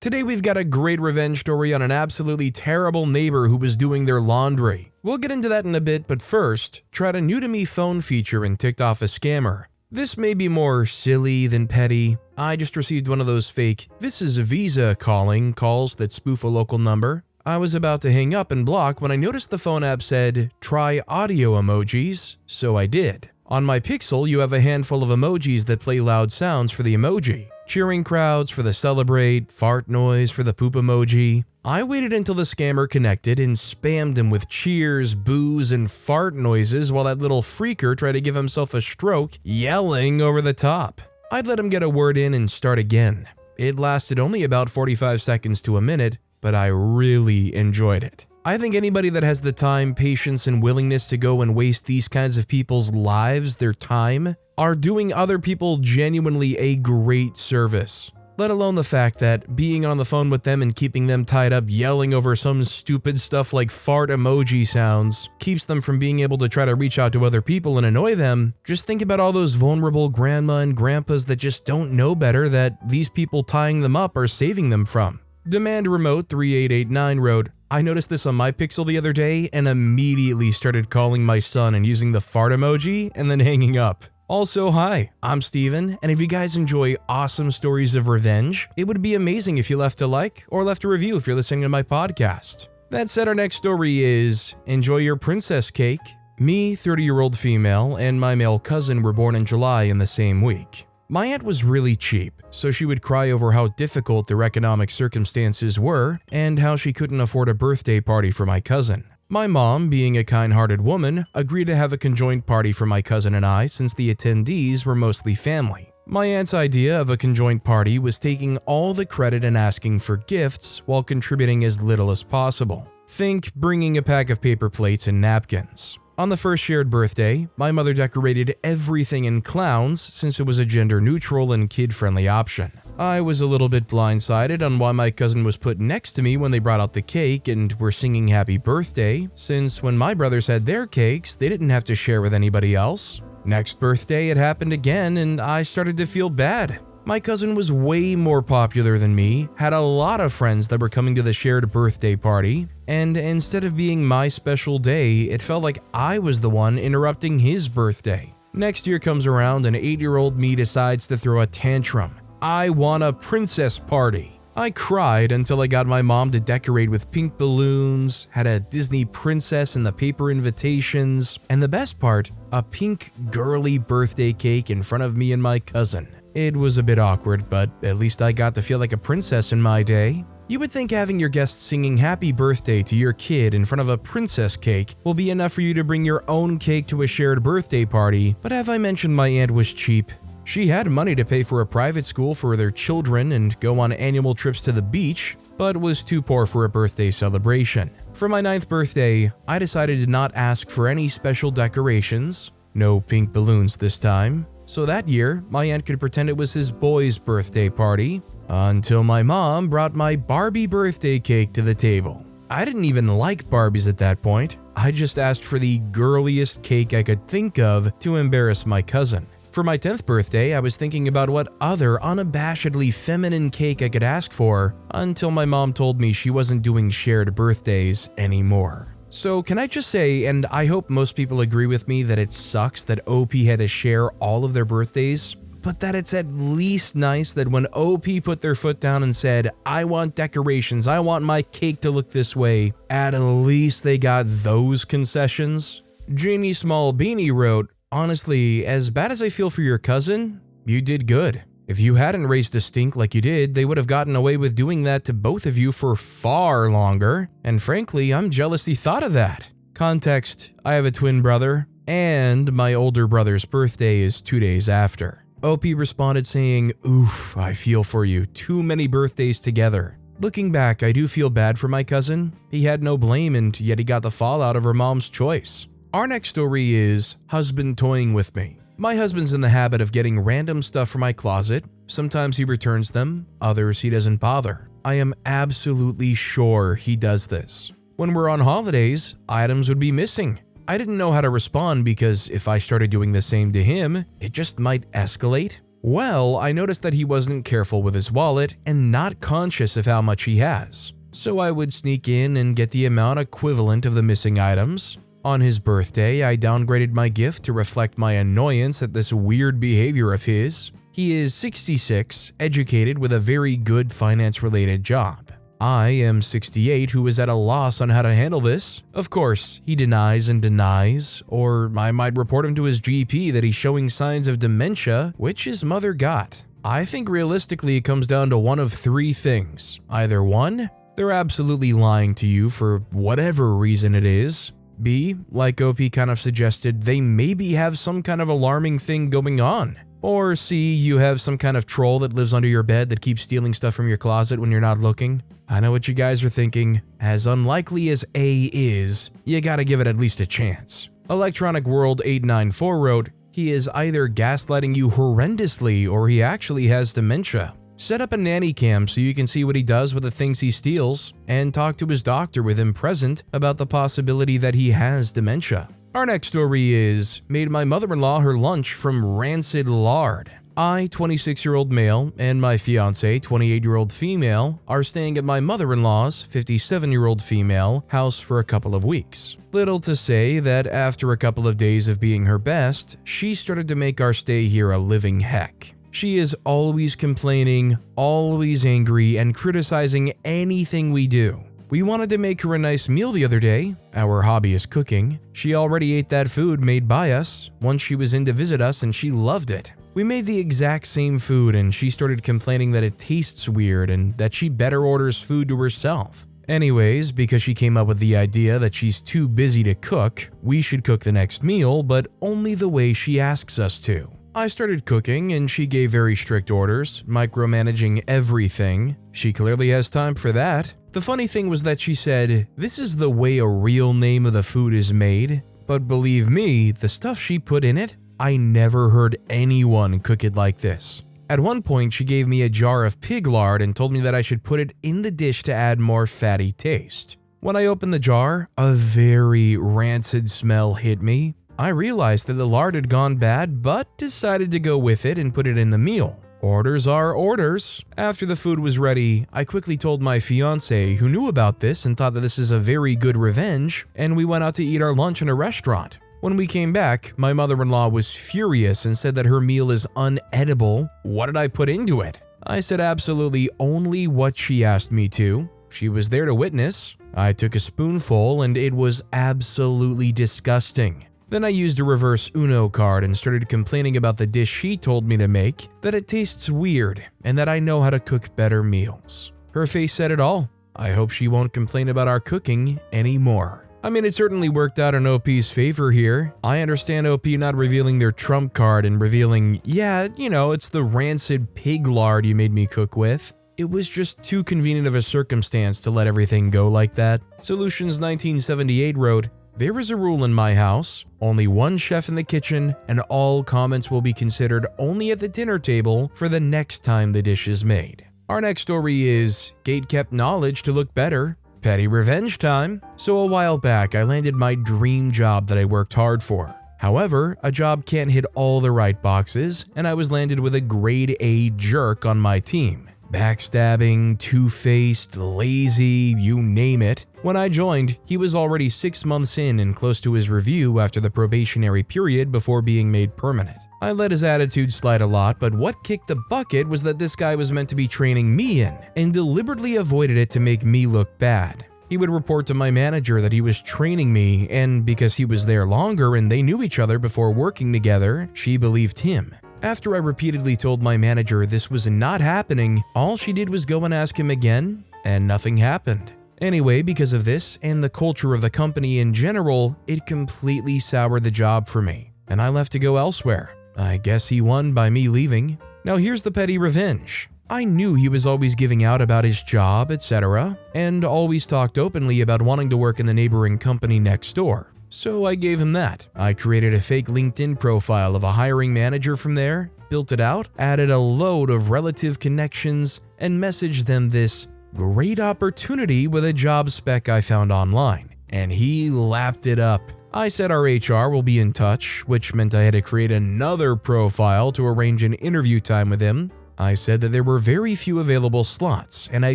Today we've got a great revenge story on an absolutely terrible neighbor who was doing their laundry. We'll get into that in a bit, but first, tried a new-to-me phone feature and ticked off a scammer. This may be more silly than petty. I just received one of those fake "this is Visa" calls that spoof a local number. I was about to hang up and block when I noticed the phone app said, "Try audio emojis," so I did. On my Pixel, you have a handful of emojis that play loud sounds for the emoji. Cheering crowds for the celebrate, fart noise for the poop emoji. I waited until the scammer connected and spammed him with cheers, boos, and fart noises while that little freaker tried to give himself a stroke, yelling over the top. I'd let him get a word in and start again. It lasted only about 45 seconds to a minute, but I really enjoyed it. I think anybody that has the time, patience, and willingness to go and waste these kinds of people's lives, their time, are doing other people genuinely a great service. Let alone the fact that being on the phone with them and keeping them tied up yelling over some stupid stuff like fart emoji sounds keeps them from being able to try to reach out to other people and annoy them. Just think about all those vulnerable grandma and grandpas that just don't know better that these people tying them up are saving them from. Demand Remote 3889 wrote, "I noticed this on my Pixel the other day and immediately started calling my son and using the fart emoji and then hanging up." Also, hi, I'm Steven, and if you guys enjoy awesome stories of revenge, it would be amazing if you left a like or left a review if you're listening to my podcast. That said, our next story is Enjoy Your Princess Cake. Me, 30-year-old female, and my male cousin were born in July in the same week. My aunt was really cheap, so she would cry over how difficult their economic circumstances were and how she couldn't afford a birthday party for my cousin. My mom, being a kind-hearted woman, agreed to have a conjoined party for my cousin and I since the attendees were mostly family. My aunt's idea of a conjoined party was taking all the credit and asking for gifts while contributing as little as possible. Think bringing a pack of paper plates and napkins. On the first shared birthday, my mother decorated everything in clowns since it was a gender-neutral and kid-friendly option. I was a little bit blindsided on why my cousin was put next to me when they brought out the cake and were singing happy birthday, since when my brothers had their cakes, they didn't have to share with anybody else. Next birthday, it happened again and I started to feel bad. My cousin was way more popular than me, had a lot of friends that were coming to the shared birthday party, and instead of being my special day, it felt like I was the one interrupting his birthday. Next year comes around and 8-year-old me decides to throw a tantrum. I want a princess party. I cried until I got my mom to decorate with pink balloons, had a Disney princess in the paper invitations, and the best part, a pink girly birthday cake in front of me and my cousin. It was a bit awkward, but at least I got to feel like a princess in my day. You would think having your guests singing happy birthday to your kid in front of a princess cake will be enough for you to bring your own cake to a shared birthday party, but have I mentioned my aunt was cheap? She had money to pay for a private school for their children and go on annual trips to the beach, but was too poor for a birthday celebration. For my 9th birthday, I decided to not ask for any special decorations, no pink balloons this time, so that year my aunt could pretend it was his boy's birthday party, until my mom brought my Barbie birthday cake to the table. I didn't even like Barbies at that point, I just asked for the girliest cake I could think of to embarrass my cousin. For my 10th birthday, I was thinking about what other unabashedly feminine cake I could ask for until my mom told me she wasn't doing shared birthdays anymore. So can I just say, and I hope most people agree with me, that it sucks that OP had to share all of their birthdays, but that it's at least nice that when OP put their foot down and said, "I want decorations, I want my cake to look this way," at least they got those concessions. Janie Small Beanie wrote, "Honestly, as bad as I feel for your cousin, you did good. If you hadn't raised a stink like you did, they would have gotten away with doing that to both of you for far longer, and frankly, I'm jealous he thought of that." Context, I have a twin brother, and my older brother's birthday is 2 days after. OP responded saying, "Oof, I feel for you, too many birthdays together." Looking back, I do feel bad for my cousin. He had no blame and yet he got the fallout of her mom's choice. Our next story is Husband Toying With Me. My husband's in the habit of getting random stuff from my closet. Sometimes he returns them, others he doesn't bother. I am absolutely sure he does this. When we're on holidays, items would be missing. I didn't know how to respond because if I started doing the same to him, it just might escalate. Well, I noticed that he wasn't careful with his wallet and not conscious of how much he has. So I would sneak in and get the amount equivalent of the missing items. On his birthday, I downgraded my gift to reflect my annoyance at this weird behavior of his. He is 66, educated with a very good finance-related job. I am 68, who is at a loss on how to handle this. Of course, he denies and denies, or I might report him to his GP that he's showing signs of dementia, which his mother got. I think realistically it comes down to one of three things. Either 1, they're absolutely lying to you for whatever reason it is. B, like OP kind of suggested, they maybe have some kind of alarming thing going on. Or C, you have some kind of troll that lives under your bed that keeps stealing stuff from your closet when you're not looking. I know what you guys are thinking. As unlikely as A is, you gotta give it at least a chance. Electronic World 894 wrote, he is either gaslighting you horrendously or he actually has dementia. Set up a nanny cam so you can see what he does with the things he steals, and talk to his doctor with him present about the possibility that he has dementia. Our next story is, made my mother-in-law her lunch from rancid lard. I, 26-year-old male, and my fiancé, 28-year-old female, are staying at my mother-in-law's, 57-year-old female, house for a couple of weeks. Little to say that after a couple of days of being her best, she started to make our stay here a living heck. She is always complaining, always angry, and criticizing anything we do. We wanted to make her a nice meal the other day. Our hobby is cooking. She already ate that food made by us once she was in to visit us and she loved it. We made the exact same food and she started complaining that it tastes weird and that she better orders food to herself. Anyways, because she came up with the idea that she's too busy to cook, we should cook the next meal, but only the way she asks us to. I started cooking and she gave very strict orders, micromanaging everything. She clearly has time for that. The funny thing was that she said, this is the way a real name of the food is made, but believe me, the stuff she put in it, I never heard anyone cook it like this. At one point, she gave me a jar of pig lard and told me that I should put it in the dish to add more fatty taste. When I opened the jar, a very rancid smell hit me. I realized that the lard had gone bad, but decided to go with it and put it in the meal. Orders are orders. After the food was ready, I quickly told my fiancé, who knew about this and thought that this is a very good revenge, and we went out to eat our lunch in a restaurant. When we came back, my mother-in-law was furious and said that her meal is unedible. What did I put into it? I said absolutely only what she asked me to. She was there to witness. I took a spoonful and it was absolutely disgusting. Then I used a reverse Uno card and started complaining about the dish she told me to make, that it tastes weird, and that I know how to cook better meals. Her face said it all. I hope she won't complain about our cooking anymore. I mean, it certainly worked out in OP's favor here. I understand OP not revealing their trump card and revealing, yeah, it's the rancid pig lard you made me cook with. It was just too convenient of a circumstance to let everything go like that. Solutions 1978 wrote, there is a rule in my house, only one chef in the kitchen, and all comments will be considered only at the dinner table for the next time the dish is made. Our next story is Gatekept knowledge to look better. Petty revenge time. So a while back, I landed my dream job that I worked hard for. However, a job can't hit all the right boxes, and I was landed with a grade A jerk on my team. Backstabbing, two-faced, lazy, you name it. When I joined, he was already 6 months in and close to his review after the probationary period before being made permanent. I let his attitude slide a lot, but what kicked the bucket was that this guy was meant to be training me in, and deliberately avoided it to make me look bad. He would report to my manager that he was training me, and because he was there longer and they knew each other before working together, she believed him. After I repeatedly told my manager this was not happening, all she did was go and ask him again, and nothing happened. Anyway, because of this and the culture of the company in general, it completely soured the job for me, and I left to go elsewhere. I guess he won by me leaving. Now here's the petty revenge. I knew he was always giving out about his job, etc., and always talked openly about wanting to work in the neighboring company next door. So I gave him that. I created a fake LinkedIn profile of a hiring manager from there, built it out, added a load of relative connections, and messaged them this great opportunity with a job spec I found online. And he lapped it up. I said our HR will be in touch, which meant I had to create another profile to arrange an interview time with him. I said that there were very few available slots, and I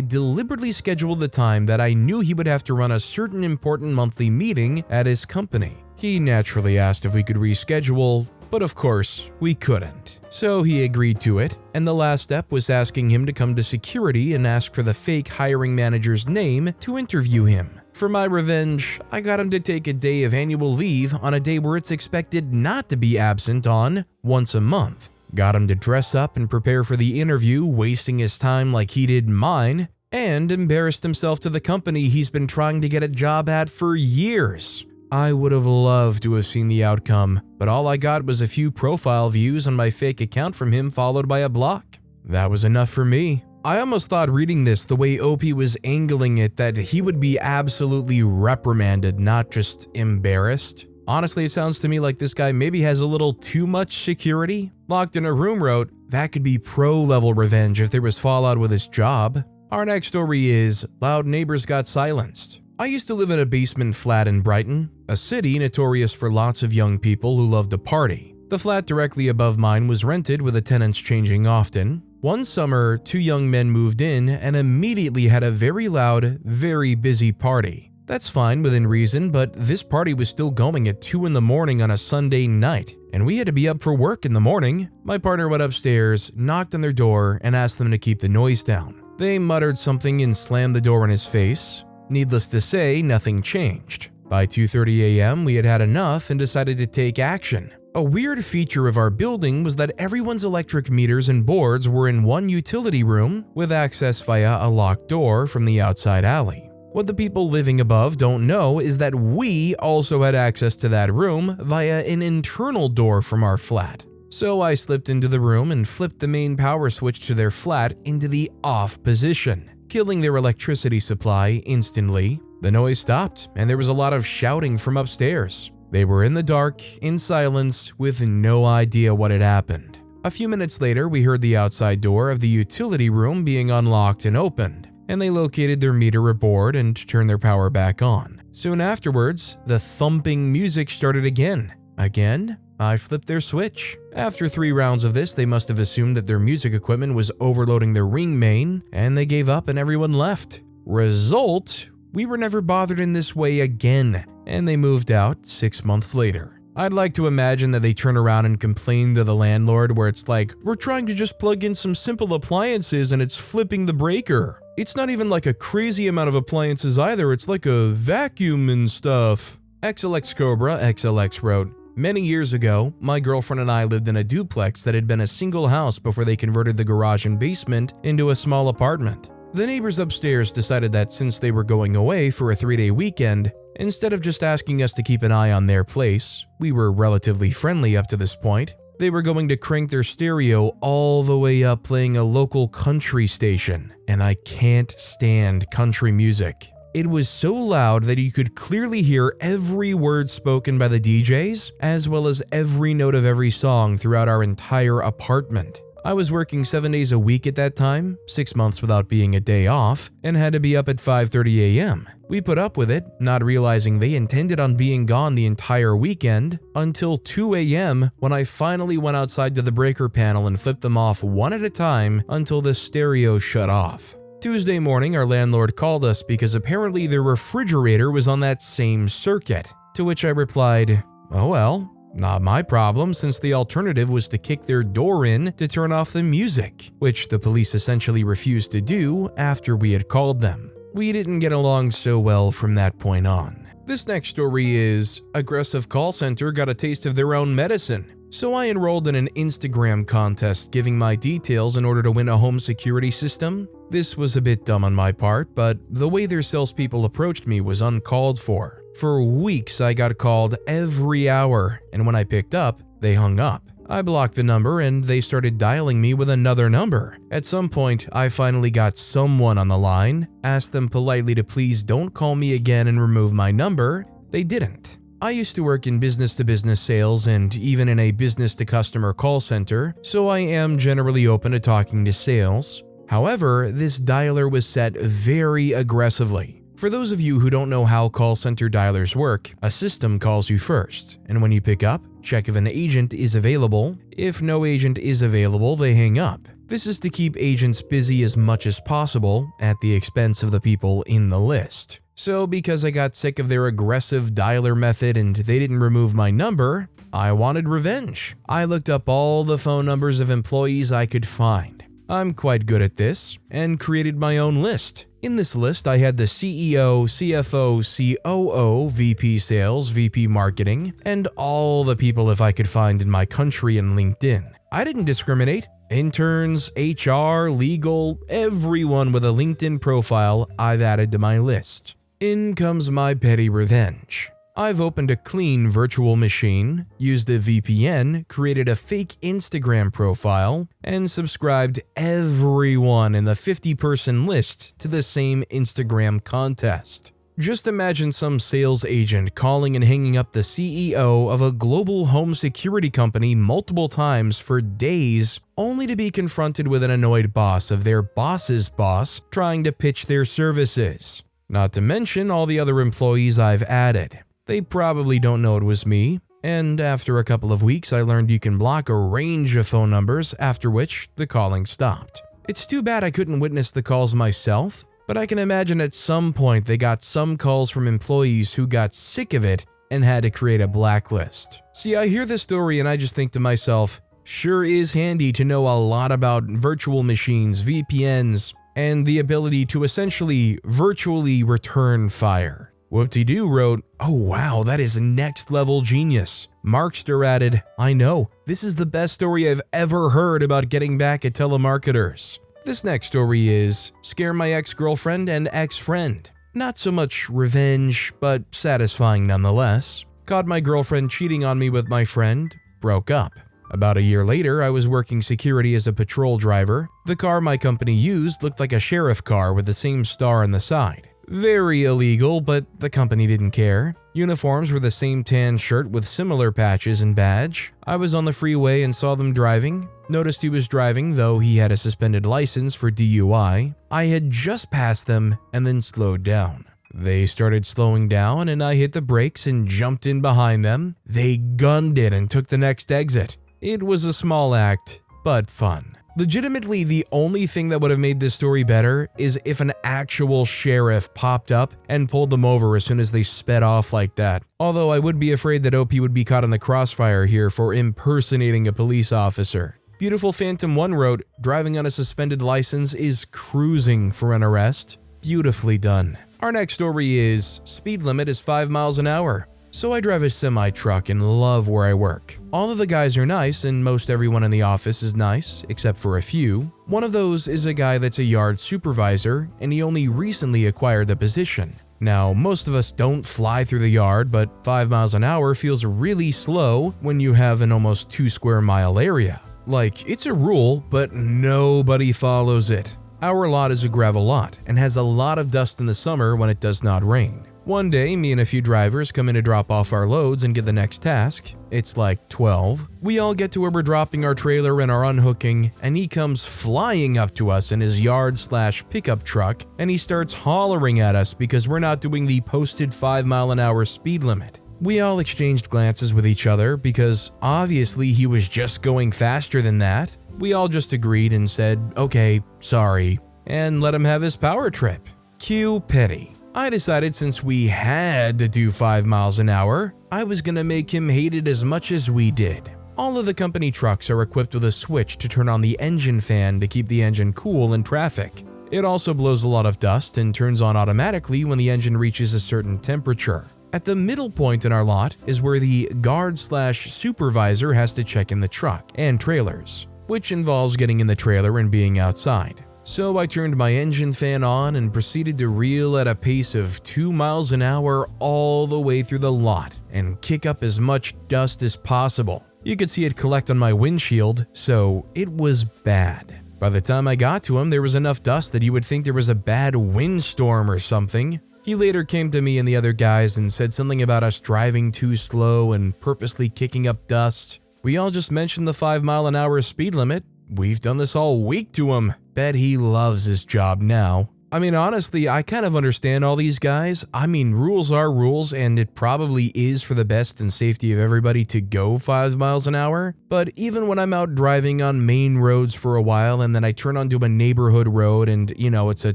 deliberately scheduled the time that I knew he would have to run a certain important monthly meeting at his company. He naturally asked if we could reschedule, but of course, we couldn't. So he agreed to it, and the last step was asking him to come to security and ask for the fake hiring manager's name to interview him. For my revenge, I got him to take a day of annual leave on a day where it's expected not to be absent on once a month. Got him to dress up and prepare for the interview, wasting his time like he did mine, and embarrassed himself to the company he's been trying to get a job at for years. I would have loved to have seen the outcome, but all I got was a few profile views on my fake account from him followed by a block. That was enough for me. I almost thought reading this the way OP was angling it that he would be absolutely reprimanded, not just embarrassed. Honestly, it sounds to me like this guy maybe has a little too much security. Locked in a room wrote, that could be pro-level revenge if there was fallout with his job. Our next story is, loud neighbors got silenced. I used to live in a basement flat in Brighton, a city notorious for lots of young people who love to party. The flat directly above mine was rented with the tenants changing often. One summer, 2 young men moved in and immediately had a very loud, very busy party. That's fine within reason, but this party was still going at 2 in the morning on a Sunday night, and we had to be up for work in the morning. My partner went upstairs, knocked on their door, and asked them to keep the noise down. They muttered something and slammed the door in his face. Needless to say, nothing changed. By 2:30 a.m., we had had enough and decided to take action. A weird feature of our building was that everyone's electric meters and boards were in one utility room with access via a locked door from the outside alley. What the people living above don't know is that we also had access to that room via an internal door from our flat. So I slipped into the room and flipped the main power switch to their flat into the off position, killing their electricity supply instantly. The noise stopped and there was a lot of shouting from upstairs. They were in the dark, in silence, with no idea what had happened. A few minutes later, we heard the outside door of the utility room being unlocked and opened, and they located their meter aboard and turned their power back on. Soon afterwards, the thumping music started again. Again, I flipped their switch. After 3 rounds of this, they must have assumed that their music equipment was overloading their ring main, and they gave up and everyone left. Result, we were never bothered in this way again, and they moved out 6 months later. I'd like to imagine that they turn around and complain to the landlord where it's like, we're trying to just plug in some simple appliances and it's flipping the breaker. It's not even like a crazy amount of appliances either, it's like a vacuum and stuff. XLX Cobra XLX wrote, many years ago, my girlfriend and I lived in a duplex that had been a single house before they converted the garage and basement into a small apartment. The neighbors upstairs decided that since they were going away for a 3-day weekend, instead of just asking us to keep an eye on their place, we were relatively friendly up to this point, they were going to crank their stereo all the way up playing a local country station, and I can't stand country music. It was so loud that you could clearly hear every word spoken by the DJs, as well as every note of every song throughout our entire apartment. I was working 7 days a week at that time, 6 months without being a day off, and had to be up at 5:30 a.m. We put up with it, not realizing they intended on being gone the entire weekend, until 2 a.m. when I finally went outside to the breaker panel and flipped them off one at a time until the stereo shut off. Tuesday morning, our landlord called us because apparently their refrigerator was on that same circuit, to which I replied, oh well. Not my problem, since the alternative was to kick their door in to turn off the music, which the police essentially refused to do after we had called them. We didn't get along so well from that point on. This next story is, aggressive call center got a taste of their own medicine. So I enrolled in an Instagram contest giving my details in order to win a home security system. This was a bit dumb on my part, but the way their salespeople approached me was uncalled for. For weeks, I got called every hour, and when I picked up, they hung up. I blocked the number and they started dialing me with another number. At some point, I finally got someone on the line, asked them politely to please don't call me again and remove my number. They didn't. I used to work in business-to-business sales and even in a business-to-customer call center, so I am generally open to talking to sales. However, this dialer was set very aggressively. For those of you who don't know how call center dialers work, a system calls you first, and when you pick up, check if an agent is available. If no agent is available, they hang up. This is to keep agents busy as much as possible at the expense of the people in the list. So because I got sick of their aggressive dialer method and they didn't remove my number, I wanted revenge. I looked up all the phone numbers of employees I could find. I'm quite good at this and created my own list. In this list, I had the CEO, CFO, COO, VP Sales, VP Marketing, and all the people if I could find in my country and LinkedIn. I didn't discriminate. Interns, HR, legal, everyone with a LinkedIn profile I've added to my list. In comes my petty revenge. I've opened a clean virtual machine, used a VPN, created a fake Instagram profile, and subscribed everyone in the 50-person list to the same Instagram contest. Just imagine some sales agent calling and hanging up the CEO of a global home security company multiple times for days, only to be confronted with an annoyed boss of their boss's boss trying to pitch their services. Not to mention all the other employees I've added. They probably don't know it was me, and after a couple of weeks I learned you can block a range of phone numbers, after which the calling stopped. It's too bad I couldn't witness the calls myself, but I can imagine at some point they got some calls from employees who got sick of it and had to create a blacklist. See, I hear this story and I just think to myself, sure is handy to know a lot about virtual machines, VPNs, and the ability to essentially virtually return fire. Whoop-de-doo wrote, "Oh wow, that is next level genius." Markster added, "I know, this is the best story I've ever heard about getting back at telemarketers." This next story is Scare My Ex-Girlfriend and Ex-Friend. Not so much revenge, but satisfying nonetheless. Caught my girlfriend cheating on me with my friend, broke up. About a year later, I was working security as a patrol driver. The car my company used looked like a sheriff car with the same star on the side. Very illegal, but the company didn't care. Uniforms were the same tan shirt with similar patches and badge. I was on the freeway and saw them driving. Noticed he was driving, though he had a suspended license for DUI. I had just passed them and then slowed down. They started slowing down and I hit the brakes and jumped in behind them. They gunned it and took the next exit. It was a small act, but fun. Legitimately, the only thing that would have made this story better is if an actual sheriff popped up and pulled them over as soon as they sped off like that. Although I would be afraid that OP would be caught in the crossfire here for impersonating a police officer. Beautiful Phantom 1 wrote, "Driving on a suspended license is cruising for an arrest." Beautifully done. Our next story is speed limit is 5 miles an hour. So I drive a semi-truck and love where I work. All of the guys are nice and most everyone in the office is nice, except for a few. One of those is a guy that's a yard supervisor and he only recently acquired the position. Now, most of us don't fly through the yard, but 5 miles an hour feels really slow when you have an almost 2 square mile area. Like, it's a rule, but nobody follows it. Our lot is a gravel lot and has a lot of dust in the summer when it does not rain. One day, me and a few drivers come in to drop off our loads and get the next task. It's like 12. We all get to where we're dropping our trailer and are unhooking, and he comes flying up to us in his yard/pickup truck, and he starts hollering at us because we're not doing the posted 5 mile an hour speed limit. We all exchanged glances with each other because obviously he was just going faster than that. We all just agreed and said, "Okay, sorry," and let him have his power trip. Cue petty. I decided since we had to do 5 miles an hour, I was gonna make him hate it as much as we did. All of the company trucks are equipped with a switch to turn on the engine fan to keep the engine cool in traffic. It also blows a lot of dust and turns on automatically when the engine reaches a certain temperature. At the middle point in our lot is where the guard/supervisor has to check in the truck and trailers, which involves getting in the trailer and being outside. So I turned my engine fan on and proceeded to reel at a pace of 2 miles an hour all the way through the lot and kick up as much dust as possible. You could see it collect on my windshield, so it was bad. By the time I got to him, there was enough dust that you would think there was a bad windstorm or something. He later came to me and the other guys and said something about us driving too slow and purposely kicking up dust. We all just mentioned the 5 mile an hour speed limit. We've done this all week to him. Bet he loves his job now. I mean, honestly, I kind of understand all these guys. I mean, rules are rules, and it probably is for the best and safety of everybody to go 5 miles an hour. But even when I'm out driving on main roads for a while and then I turn onto a neighborhood road and, it's a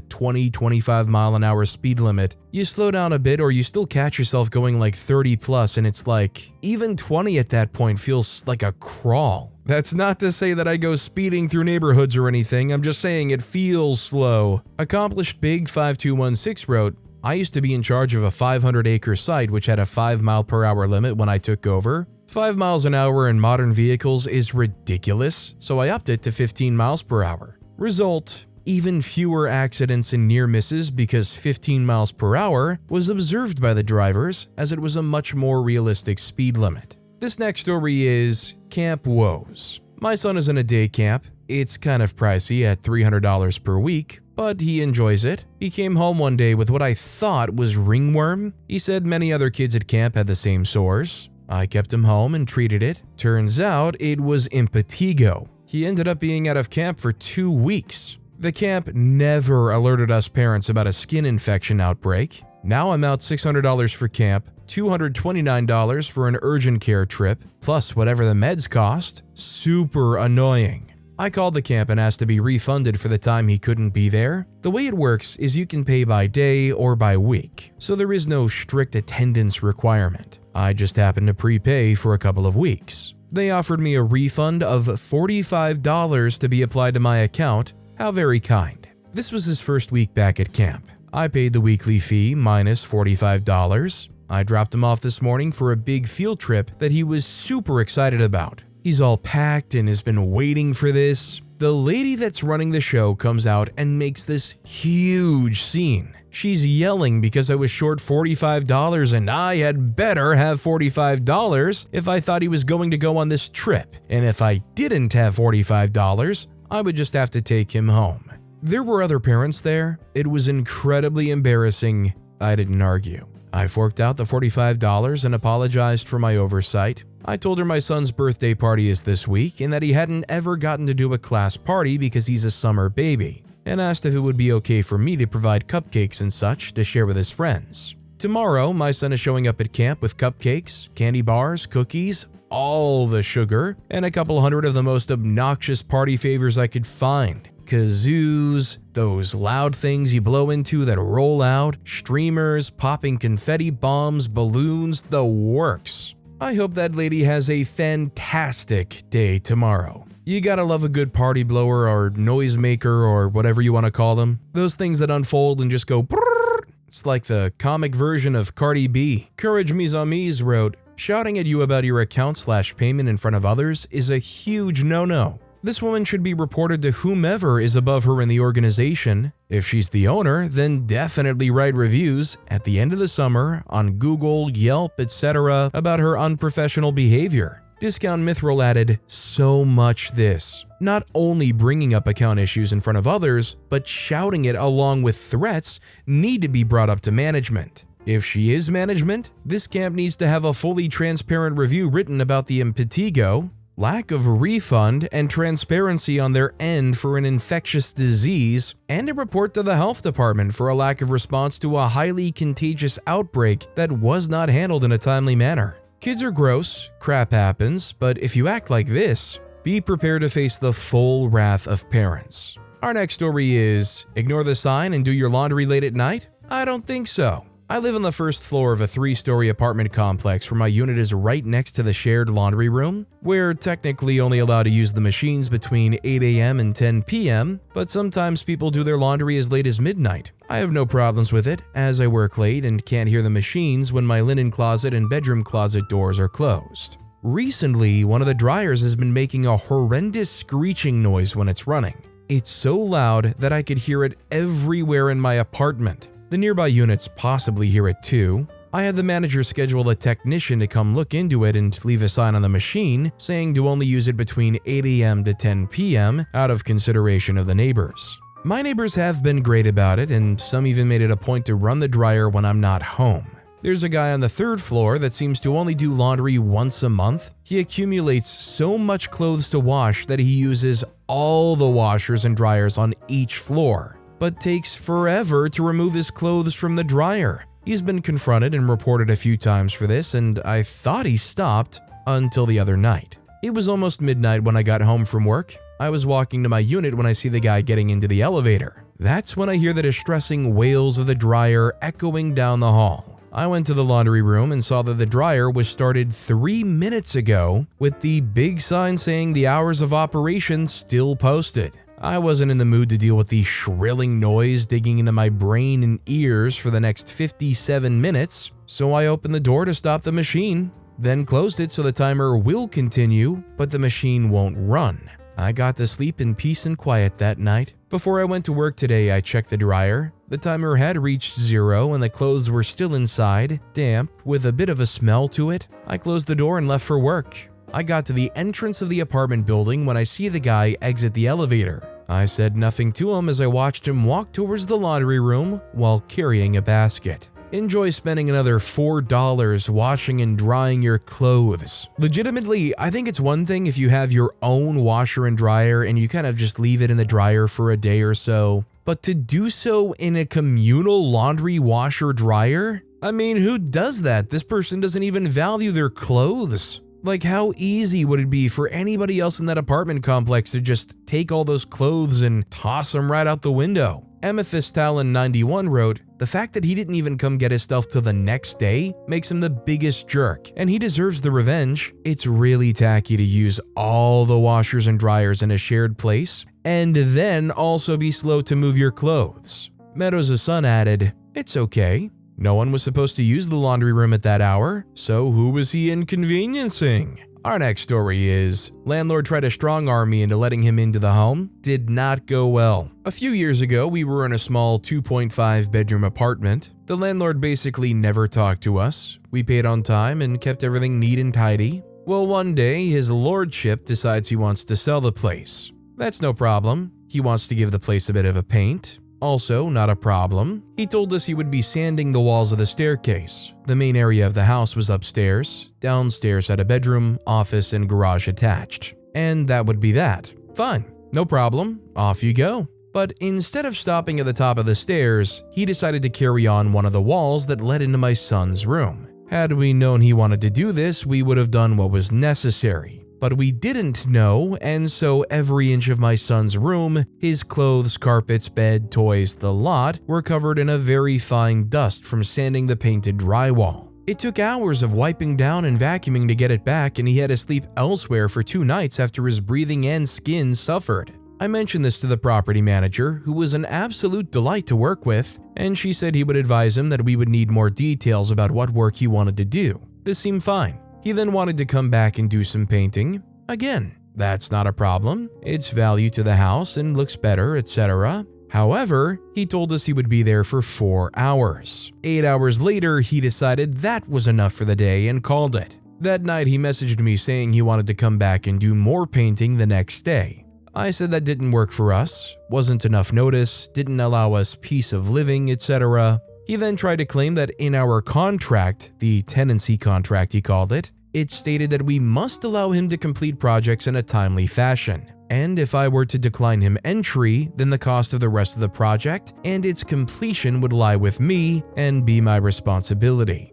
20-25 mile an hour speed limit, you slow down a bit or you still catch yourself going like 30 plus, and it's like, even 20 at that point feels like a crawl. That's not to say that I go speeding through neighborhoods or anything, I'm just saying it feels slow. Accomplished Big 5216 wrote, I used to be in charge of a 500-acre site which had a 5 mile per hour limit when I took over. 5 miles an hour in modern vehicles is ridiculous, so I upped it to 15 miles per hour. Result, even fewer accidents and near misses because 15 miles per hour was observed by the drivers as it was a much more realistic speed limit. This next story is Camp Woes. My son is in a day camp. It's kind of pricey at $300 per week, but he enjoys it. He came home one day with what I thought was ringworm. He said many other kids at camp had the same sores. I kept him home and treated it. Turns out it was impetigo. He ended up being out of camp for 2 weeks. The camp never alerted us parents about a skin infection outbreak. Now I'm out $600 for camp, $229 for an urgent care trip, plus whatever the meds cost. Super annoying. I called the camp and asked to be refunded for the time he couldn't be there. The way it works is you can pay by day or by week, so there is no strict attendance requirement. I just happened to prepay for a couple of weeks. They offered me a refund of $45 to be applied to my account. How very kind. This was his first week back at camp. I paid the weekly fee minus $45. I dropped him off this morning for a big field trip that he was super excited about. He's all packed and has been waiting for this. The lady that's running the show comes out and makes this huge scene. She's yelling because I was short $45 and I had better have $45 if I thought he was going to go on this trip. And if I didn't have $45, I would just have to take him home. There were other parents there. It was incredibly embarrassing. I didn't argue. I forked out the $45 and apologized for my oversight. I told her my son's birthday party is this week and that he hadn't ever gotten to do a class party because he's a summer baby, and asked if it would be okay for me to provide cupcakes and such to share with his friends. Tomorrow, my son is showing up at camp with cupcakes, candy bars, cookies, all the sugar, and a couple hundred of the most obnoxious party favors I could find. Kazoos, those loud things you blow into that roll out, streamers, popping confetti bombs, balloons, the works. I hope that lady has a fantastic day tomorrow. You gotta love a good party blower or noisemaker or whatever you want to call them. Those things that unfold and just go brrrr. It's like the comic version of Cardi B. Courage Mise en Mise wrote, shouting at you about your account/payment in front of others is a huge no-no. This woman should be reported to whomever is above her in the organization. If she's the owner, then definitely write reviews at the end of the summer on Google, Yelp, etc. about her unprofessional behavior. Discount Mithril added, so much this. Not only bringing up account issues in front of others, but shouting it along with threats need to be brought up to management. If she is management, this camp needs to have a fully transparent review written about the impetigo, lack of refund and transparency on their end for an infectious disease, and a report to the health department for a lack of response to a highly contagious outbreak that was not handled in a timely manner. Kids are gross, crap happens, but if you act like this, be prepared to face the full wrath of parents. Our next story is, ignore the sign and do your laundry late at night? I don't think so. I live on the first floor of a 3-story apartment complex where my unit is right next to the shared laundry room. We're technically only allowed to use the machines between 8 a.m. and 10 p.m., but sometimes people do their laundry as late as midnight. I have no problems with it, as I work late and can't hear the machines when my linen closet and bedroom closet doors are closed. Recently, one of the dryers has been making a horrendous screeching noise when it's running. It's so loud that I could hear it everywhere in my apartment. The nearby units possibly hear it too. I had the manager schedule a technician to come look into it and leave a sign on the machine saying to only use it between 8 a.m. to 10 p.m. out of consideration of the neighbors. My neighbors have been great about it, and some even made it a point to run the dryer when I'm not home. There's a guy on the 3rd floor that seems to only do laundry once a month. He accumulates so much clothes to wash that he uses all the washers and dryers on each floor. but takes forever to remove his clothes from the dryer. He's been confronted and reported a few times for this, and I thought he stopped until the other night. It was almost midnight when I got home from work. I was walking to my unit when I see the guy getting into the elevator. That's when I hear the distressing wails of the dryer echoing down the hall. I went to the laundry room and saw that the dryer was started 3 minutes ago with the big sign saying the hours of operation still posted. I wasn't in the mood to deal with the shrilling noise digging into my brain and ears for the next 57 minutes, so I opened the door to stop the machine, then closed it so the timer will continue, but the machine won't run. I got to sleep in peace and quiet that night. Before I went to work today, I checked the dryer. The timer had reached 0 and the clothes were still inside, damp, with a bit of a smell to it. I closed the door and left for work. I got to the entrance of the apartment building when I see the guy exit the elevator. I said nothing to him as I watched him walk towards the laundry room while carrying a basket. Enjoy spending another $4 washing and drying your clothes. Legitimately, I think it's one thing if you have your own washer and dryer and you kind of just leave it in the dryer for a day or so, but to do so in a communal laundry washer dryer? I mean, who does that? This person doesn't even value their clothes. Like, how easy would it be for anybody else in that apartment complex to just take all those clothes and toss them right out the window? Amethyst Talon 91 wrote, "The fact that he didn't even come get his stuff till the next day makes him the biggest jerk, and he deserves the revenge. It's really tacky to use all the washers and dryers in a shared place, and then also be slow to move your clothes." Meadows of Sun added, "It's okay. No one was supposed to use the laundry room at that hour, so who was he inconveniencing?" Our next story is, landlord tried to strongarm me into letting him into the home. Did not go well. A few years ago, we were in a small 2.5 bedroom apartment. The landlord basically never talked to us. We paid on time and kept everything neat and tidy. Well, one day, his lordship decides he wants to sell the place. That's no problem. He wants to give the place a bit of a paint. Also, not a problem. He told us he would be sanding the walls of the staircase. The main area of the house was upstairs. Downstairs had a bedroom, office, and garage attached. And that would be that. Fine, no problem, off you go. But instead of stopping at the top of the stairs, he decided to carry on one of the walls that led into my son's room. Had we known he wanted to do this, we would have done what was necessary. But we didn't know, and so every inch of my son's room, his clothes, carpets, bed, toys, the lot, were covered in a very fine dust from sanding the painted drywall. It took hours of wiping down and vacuuming to get it back, and he had to sleep elsewhere for 2 nights after his breathing and skin suffered. I mentioned this to the property manager, who was an absolute delight to work with, and she said he would advise him that we would need more details about what work he wanted to do. This seemed fine. He then wanted to come back and do some painting. Again, that's not a problem. It's value to the house and looks better, etc. However, he told us he would be there for 4 hours. 8 hours later, he decided that was enough for the day and called it. That night, he messaged me saying he wanted to come back and do more painting the next day. I said that didn't work for us, wasn't enough notice, didn't allow us peace of living, etc. He then tried to claim that in our contract, the tenancy contract he called it stated that we must allow him to complete projects in a timely fashion. And if I were to decline him entry, then the cost of the rest of the project and its completion would lie with me and be my responsibility.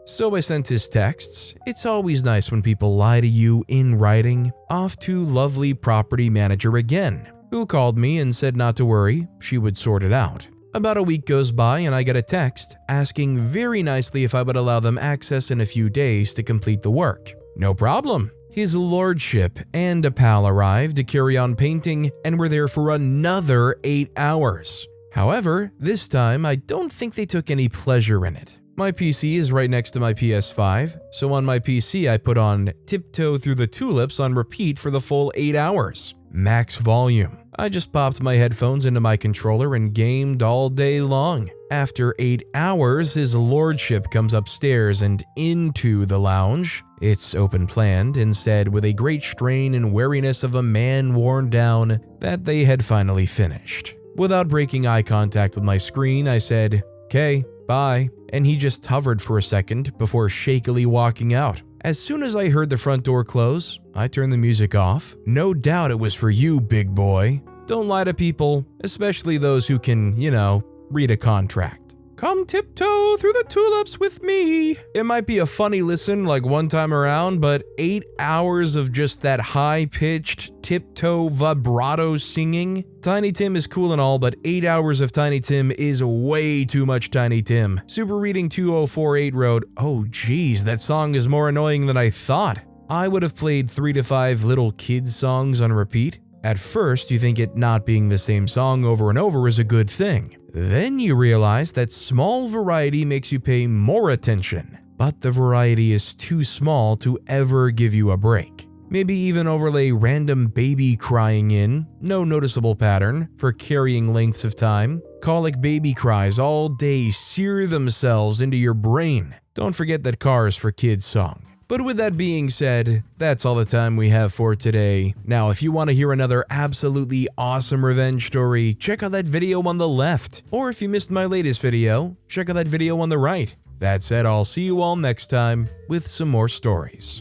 So I sent his texts. It's always nice when people lie to you in writing. Off to lovely property manager again, who called me and said not to worry, she would sort it out. About a week goes by and I get a text asking very nicely if I would allow them access in a few days to complete the work. No problem. His lordship and a pal arrived to carry on painting and were there for another 8 hours. However, this time I don't think they took any pleasure in it. My PC is right next to my PS5, so on my PC I put on Tiptoe Through the Tulips on repeat for the full 8 hours. Max volume. I just popped my headphones into my controller and gamed all day long. After 8 hours, his lordship comes upstairs and into the lounge. It's open planned and said with a great strain and wariness of a man worn down that they had finally finished. Without breaking eye contact with my screen, I said, "Okay, bye," and he just hovered for a second before shakily walking out. As soon as I heard the front door close, I turned the music off. No doubt it was for you, big boy. Don't lie to people, especially those who can, read a contract. Come tiptoe through the tulips with me. It might be a funny listen like one time around, but 8 hours of just that high-pitched, tiptoe vibrato singing? Tiny Tim is cool and all, but 8 hours of Tiny Tim is way too much Tiny Tim. Super Reading 2048 wrote, "Oh geez, that song is more annoying than I thought. I would have played 3 to 5 little kids songs on repeat. At first, you think it not being the same song over and over is a good thing. Then you realize that small variety makes you pay more attention, but the variety is too small to ever give you a break. Maybe even overlay random baby crying in, no noticeable pattern, for carrying lengths of time. Colic baby cries all day sear themselves into your brain. Don't forget that Cars for Kids song." But with that being said, that's all the time we have for today. Now, if you want to hear another absolutely awesome revenge story, check out that video on the left. Or if you missed my latest video, check out that video on the right. That said, I'll see you all next time with some more stories.